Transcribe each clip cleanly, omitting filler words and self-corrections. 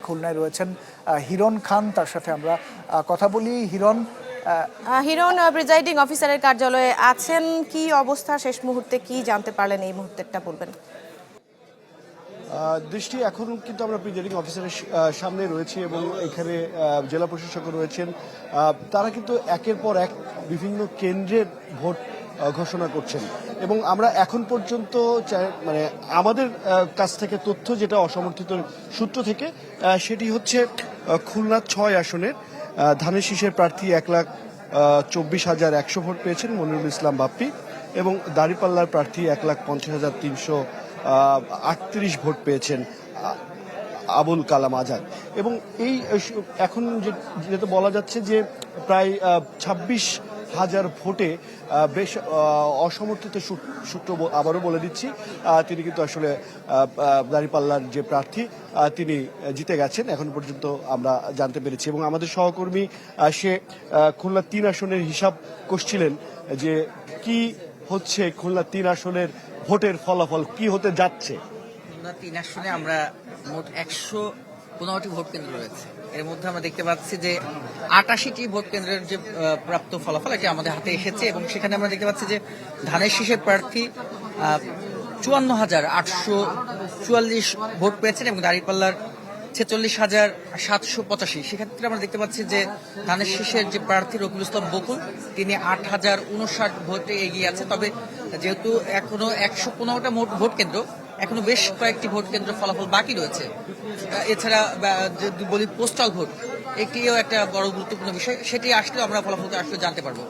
খুলনায় রয়েছেন হিরণ খান, তার সাথে আমরা কথা বলি। হিরণ, প্রিজাইডিং অফিসারের কার্যালয়ে আছেন, কি অবস্থা শেষ মুহূর্তে, কি জানতে পারলেন এই মুহূর্তেরটা বলবেন? দৃষ্টি এখন কিন্তু আমরা প্রিজাইডিং অফিসারের সামনে রয়েছি এবং এখানে জেলা প্রশাসকও রয়েছেন। তারা কিন্তু একের পর এক বিভিন্ন কেন্দ্রের ভোট ঘোষণা করছেন এবং আমরা এখন পর্যন্ত মানে আমাদের কাছ থেকে তথ্য যেটা অসমর্থিত সূত্র থেকে, সেটি হচ্ছে খুলনা 6 আসনের ধানের শীষের প্রার্থী 1,24,100 ভোট পেয়েছেন মনিরুল ইসলাম বাপ্পি, এবং দাঁড়িপাল্লার প্রার্থী 1,50,338 ভোট পেয়েছেন আবুল কালাম আজাদ। এবং এই এখন যেটা বলা যাচ্ছে যে প্রায় 26,000 ভোটে বেশ অসমর্থিত সূত্র আবারও বলে দিচ্ছি, তিনি কিন্তু আসলে দাঁড়িপাল্লার যে প্রার্থী তিনি জিতে গেছেন এখন পর্যন্ত আমরা জানতে পেরেছি। এবং আমাদের সহকর্মী সে খুলনা 3 আসনের হিসাব করছিলেন যে কি হচ্ছে খুলনা 3 আসনের ভোটের ফলাফল কি হতে যাচ্ছে। খুলনা 3 আসনে আমরা মোট 115টি ভোট কেন্দ্র রয়েছে। এর মধ্যে আমরা দেখতে পাচ্ছি যে 88টি ভোট কেন্দ্রের যে প্রাপ্ত ফলাফল এটি আমাদের হাতে এসেছে এবং সেখানে আমরা দেখতে পাচ্ছি যে ধানের শীষের প্রার্থী 54,844 ভোট পেয়েছেন এবং দাঁড়িপাল্লার 46,785। সেক্ষেত্রে আমরা দেখতে পাচ্ছি যে ধানের শীষের যে প্রার্থী রকিবুল ইসলাম বকুল তিনি 8,059 ভোটে এগিয়ে আছে। তবে যেহেতু এখনো 115টা ভোট কেন্দ্র, এখনো বেশ কয়েকটি ভোট কেন্দ্র ফলাফল বাকি রয়েছে। এছাড়া যদি বলি পোস্টাল ভোট, এটিও একটা বড় গুরুত্বপূর্ণ বিষয়, সেটি আসলেও আমরা ফলাফলটা আসলে জানতে পারবো।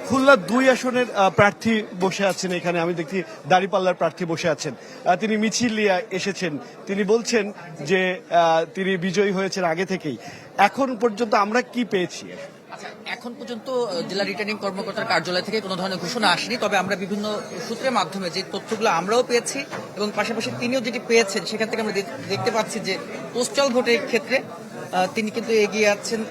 খুলনা 2 আসনের প্রার্থী বসে আছেন এখানে, আমি দেখি দাঁড়িপাল্লার প্রার্থী বসে আছেন, তিনি মিছিল নিয়ে এসেছেন। তিনি বলছেন যে তিনি বিজয়ী হয়েছেন আগে থেকেই। এখন পর্যন্ত আমরা কি পেয়েছি? এখন পর্যন্ত জেলা রিটার্নিং কর্মকর্তার কার্যালয় থেকে কোনো ধরনের ঘোষণা আসেনি, তবে আমরা বিভিন্ন সূত্রের মাধ্যমে যে তথ্যগুলো আমরাও পেয়েছি এবং পাশাপাশি তিনিও যেটি পেয়েছেন সেখান থেকে আমরা দেখতে পাচ্ছি যে পোস্টাল ভোটের ক্ষেত্রে তিনি কিন্তু এগিয়ে আছেন।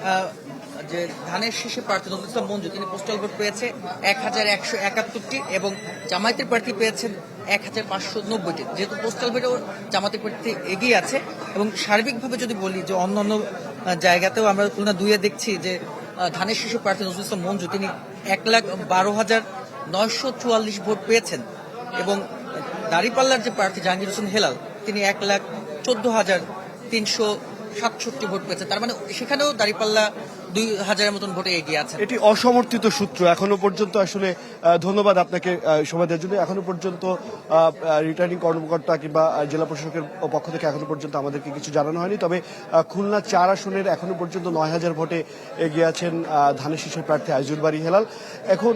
যে ধানের শীষে প্রার্থী নজরুল ইসলাম মঞ্জু তিনি পোস্টাল ভোট পেয়েছে 1,171টি এবং জামায়াতের প্রার্থী পেয়েছেন 1,590টি। যেহেতু পোস্টাল ভোটেও জামায়াতের প্রার্থী এগিয়ে আছে এবং সার্বিকভাবে যদি বলি যে অন্যান্য জায়গাতেও আমরা খুলনা 2-এ দেখছি যে ধানের শীষে প্রার্থী নজরুল ইসলাম মঞ্জু তিনি 1,12,944 ভোট পেয়েছেন এবং দাঁড়িপাল্লার যে প্রার্থী জাহাঙ্গীর হোসেন হেলাল তিনি 1,14,367 ভোট পেয়েছেন। তার মানে সেখানেও দাঁড়িপাল্লা 2,000-এর মতন ভোটে এগিয়ে আছে। এটি অসমর্থিত সূত্র এখনো পর্যন্ত আসলে। ধন্যবাদ আপনাকে সময় দেওয়ার জন্য। এখনো পর্যন্ত রিটার্নিং কর্মকর্তা কিংবা জেলা প্রশাসকের পক্ষ থেকে এখনো পর্যন্ত আমাদেরকে কিছু জানানো হয়নি। তবে খুলনা 4 আসনের এখনো পর্যন্ত 9,000 ভোটে এগিয়ে আছেন ধানের শীষের প্রার্থী আইজুল বাড়ি হেলাল এখন।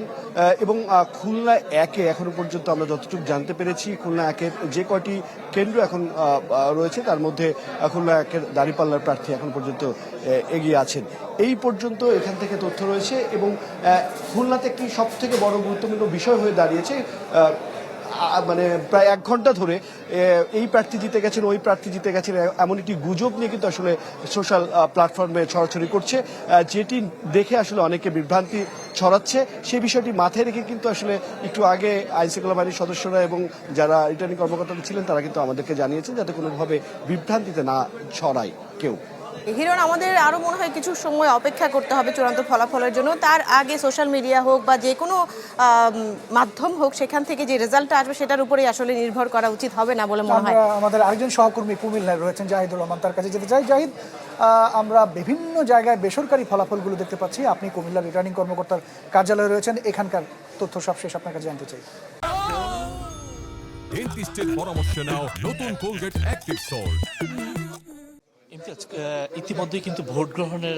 এবং খুলনা 1-এ এখনো পর্যন্ত আমরা যতটুকু জানতে পেরেছি, খুলনা 1-এর যে কয়টি কেন্দ্র এখন রয়েছে তার মধ্যে খুলনা 1-এর দাঁড়িপাল্লার প্রার্থী এখন পর্যন্ত এগিয়ে আছেন। এই পর্যন্ত এখান থেকে তথ্য রয়েছে। এবং খুলনাতে কি সব থেকে বড় গুরুত্বপূর্ণ বিষয় হয়ে দাঁড়িয়েছে, মানে প্রায় 1 ঘন্টা ধরে এই প্রার্থী জিতে গেছেন ওই প্রার্থী জিতে গেছেন এমন একটি গুজব নিয়ে কিন্তু আসলে সোশ্যাল প্ল্যাটফর্মে ছড়াছড়ি করছে, যেটি দেখে আসলে অনেকে বিভ্রান্তি ছড়াচ্ছে। সেই বিষয়টি মাথায় রেখে কিন্তু আসলে একটু আগে আইনশৃঙ্খলা বাহিনীর সদস্যরা এবং যারা রিটার্নিং কর্মকর্তা ছিলেন তারা কিন্তু আমাদেরকে জানিয়েছেন যাতে কোনোভাবে বিভ্রান্তিতে না ছড়ায় কেউ। হিরণ, আমাদের আরো মনে হয় কিছু সময় অপেক্ষা করতে হবে চূড়ান্ত ফলাফলের জন্য। তার আগে সোশ্যাল মিডিয়া হোক বা যে কোনো মাধ্যম হোক, সেখান থেকে যে রেজাল্টটা আসবে সেটার উপরেই আসলে নির্ভর করা উচিত হবে না বলে মনে হয়। আমাদের আরেকজন সহকর্মী কুমিল্লায় রয়েছেন জাহিদুর রহমান, তার কাছে যেতে চাই। জাহিদ, আমরা বিভিন্ন জায়গায় বেসরকারি ফলাফলগুলো দেখতে পাচ্ছি, আপনি কুমিল্লা রিটার্নিং কর্মকর্তার কার্যালয়ে রয়েছেন, এখানকার তথ্য সবশেষ আপনার কাছে জানতে চাই। ডেন্টিস্টের পরামর্শ নাও নতুন কোলগেট অ্যাক্টিভ সল্ট। ইতিমধ্যেই কিন্তু ভোট গ্রহণের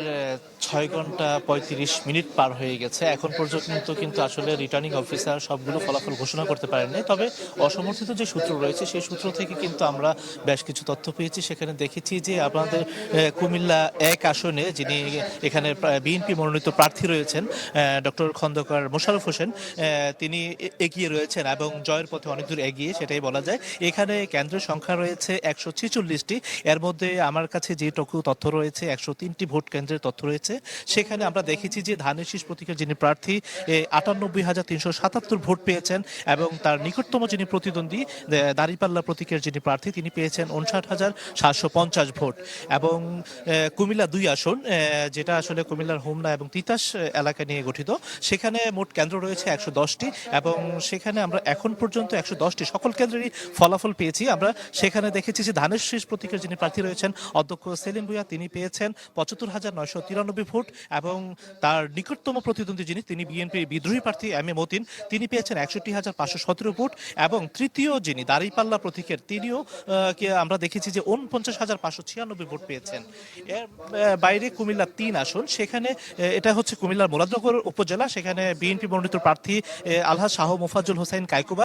6 ঘন্টা 35 মিনিট পার হয়ে গেছে। এখন পর্যন্ত কিন্তু আসলে রিটার্নিং অফিসার সবগুলো ফলাফল ঘোষণা করতে পারেননি। তবে অসমর্থিত যে সূত্র রয়েছে সেই সূত্র থেকে কিন্তু আমরা বেশ কিছু তথ্য পেয়েছি। সেখানে দেখেছি যে আপনাদের কুমিল্লা 1 আসনে যিনি এখানে বিএনপি মনোনীত প্রার্থী রয়েছেন ডক্টর খন্দকার মোশাররফ হোসেন, তিনি এগিয়ে রয়েছেন এবং জয়ের পথে অনেক দূর এগিয়ে, সেটাই বলা যায়। এখানে কেন্দ্রের সংখ্যা রয়েছে 146টি। এর মধ্যে আমার কাছে যেটুকু তথ্য রয়েছে 103টি ভোট কেন্দ্রের তথ্য রয়েছে, সেখানে আমরা দেখেছি যে ধানের শীষ প্রতীকের যিনি প্রার্থী 98,377 ভোট পেয়েছেন এবং তার নিকটতম যিনি প্রতিদ্বন্দ্বী দাঁড়িপাল্লা প্রতীকের যিনি প্রার্থী তিনি পেয়েছেন 59,750 ভোট। এবং কুমিল্লা 2 আসন, যেটা আসলে কুমিল্লার হোমনা এবং তিতাস এলাকা নিয়ে গঠিত, সেখানে মোট কেন্দ্র রয়েছে 110টি এবং সেখানে আমরা এখন পর্যন্ত 110টি সকল কেন্দ্রেরই ফলাফল পেয়েছি। আমরা সেখানে দেখেছি যে ধানের শীষ প্রতীকের যিনি প্রার্থী রয়েছেন অধ্যক্ষ সেলিম ভুঁইয়া, তিনি পেয়েছেন 75,993 ভোট এবং তার নিকটতম প্রতিদ্বন্দ্বী যিনি তিনি বিএনপি বিদ্রোহী প্রার্থী এম এ মতিন, তিনি পেয়েছেন 61,517 ভোট এবং তৃতীয় যিনি দাঁড়িপাল্লা প্রতীকের তিনিও আমরা দেখেছি যে 49,596 ভোট পেয়েছেন। এর বাইরে কুমিল্লা 3 আসন, সেখানে এটা হচ্ছে কুমিল্লার মুরাদনগর উপজেলা, সেখানে বিএনপি মনোনীত প্রার্থী আলহাজ শাহ মোফাজ্জল হোসেন কাইকুবা,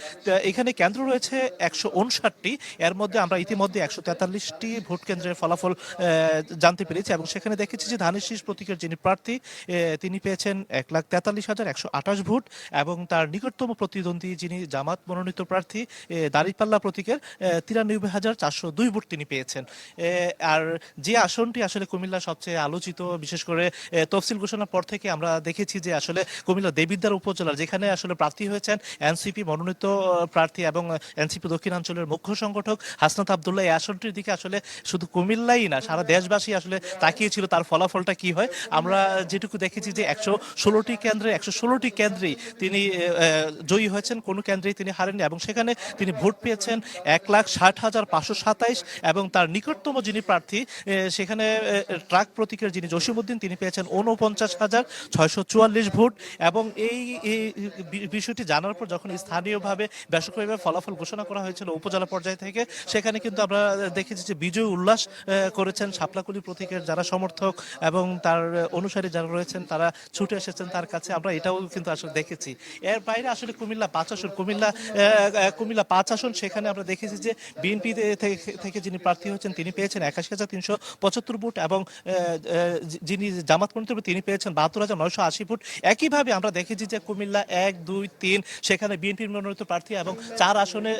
এখানে কেন্দ্র রয়েছে 159টি। এর মধ্যে আমরা ইতিমধ্যে 143টি ভোট কেন্দ্রের ফলাফল জানতে পেরেছি এবং সেখানে দেখেছি যে ধানের শীষ প্রতীকের যিনি প্রার্থী তিনি পেয়েছেন 1,43,128 ভোট এবং তার নিকটতম প্রতিদ্বন্দ্বী যিনি জামাত মনোনীত প্রার্থী দাঁড়িপাল্লা প্রতীকের 93,402 ভোট তিনি পেয়েছেন। আর যে আসনটি আসলে কুমিল্লা সবচেয়ে আলোচিত, বিশেষ করে তফসিল ঘোষণার পর থেকে আমরা দেখেছি যে আসলে কুমিল্লা দেবিদ্বার উপজেলার যেখানে আসলে প্রার্থী হয়েছেন এনসিপি মনোনীত প্রার্থী এবং এনসিপি দক্ষিণাঞ্চলের মুখ্য সংগঠক হাসনাত আব্দুল্লাহ, এই আসনটির দিকে আসলে শুধু কুমিল্লাই না সারা দেশবাসী আসলে তাকিয়েছিল তার ফলাফলটা কি হয়। আমরা যেটুকু দেখেছি যে 116টি কেন্দ্রেই তিনি জয়ী হয়েছেন, কোনো কেন্দ্রেই তিনি হারেননি এবং সেখানে তিনি ভোট পেয়েছেন 1,60,527 এবং তার নিকটতম যিনি প্রার্থী সেখানে ট্রাক প্রতীকের যিনি জসিমউদ্দিন, তিনি পেয়েছেন 49,644 ভোট এবং এই বিষয়টি জানার পর যখন স্থানীয়ভাবে বেসরকারিভাবে ফলাফল ঘোষণা করা হয়েছিল উপজেলা পর্যায় থেকে, সেখানে কিন্তু আমরা দেখেছি যে বিজয় উল্লাস করেছেন শাপলাকুলি প্রতীকের যারা সমর্থক এবং তার অনুসারী যারা রয়েছেন, তারা ছুটে এসেছেন তার কাছে, আমরা এটাও কিন্তু আসলে দেখেছি। এর বাইরে আসলে কুমিল্লা 5 আসন, কুমিল্লা 5 আসন, সেখানে আমরা দেখেছি যে বিএনপি থেকে যিনি প্রার্থী হয়েছেন তিনি পেয়েছেন 81,375 ভোট এবং যিনি জামাত মনোনীত তিনি পেয়েছেন 72,980 ভোট। একইভাবে আমরা দেখেছি যে কুমিল্লা 1, 2, 3 সেখানে বিএনপির মনোনীত প্রার্থী এবং 4 আসনে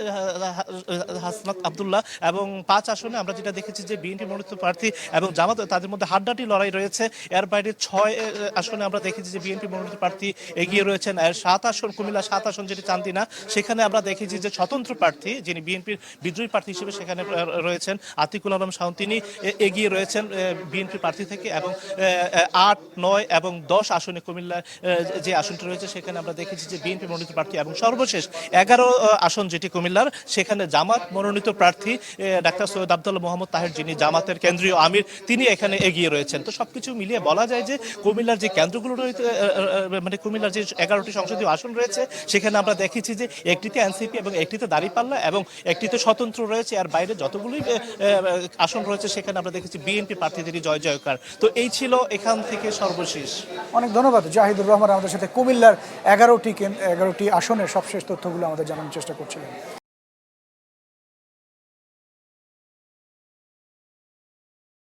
হাসনাত আব্দুল্লাহ এবং 5 আসনে আমরা যেটা দেখেছি যে বিএনপি মনোনীত প্রার্থী এবং জামাত, তাদের মধ্যে হাড্ডাহাড্ডি লড়াই রয়েছে। এর বাইরে 6 আসনে আমরা দেখেছি যে বিএনপি মনোনীত প্রার্থী এগিয়ে রয়েছেন। আর 7 আসন, কুমিল্লা 7 আসন যেটি চান্দিনা, সেখানে আমরা দেখেছি যে স্বতন্ত্র প্রার্থী যিনি বিএনপির বিদ্রোহী প্রার্থী হিসেবে সেখানে রয়েছেন আতিকুল আলম শাওন, তিনি এগিয়ে রয়েছেন বিএনপি প্রার্থী থেকে এবং 8, 9 এবং 10 আসনে কুমিল্লা যে আসনটি রয়েছে সেখানে আমরা দেখেছি যে বিএনপি মনোনীত প্রার্থী এবং সর্বশেষ 11 আসন যেটি কুমিল্লার, সেখানে জামাত মনোনীত প্রার্থী ডাক্তার সৈয়দ আব্দুল্লাহ মোহাম্মদ তাহের, যিনি জামাতের কেন্দ্রীয় আমির, তিনি এখানে এগিয়ে রয়েছেন। তো সবকিছু মিলিয়ে বলা যায় যে কুমিল্লার যে কেন্দ্রগুলো রয়েছে, মানে কুমিল্লার যে 11টি সংসদীয় আসন রয়েছে, সেখানে আমরা দেখেছি যে একটিতে এনসিপি এবং একটিতে দাঁড়িপাল্লা এবং একটিতে স্বতন্ত্র রয়েছে। আর বাইরে যতগুলি আসন রয়েছে সেখানে আমরা দেখেছি বিএনপি প্রার্থীদেরই জয় জয়কার। তো এই ছিল এখান থেকে সর্বশেষ। অনেক ধন্যবাদ জাহিদুর রহমান আমাদের সাথে কুমিল্লার 11টি আসনের সবশেষ তথ্যগুলো আমাদের জানানোর চেষ্টা করছিলেন।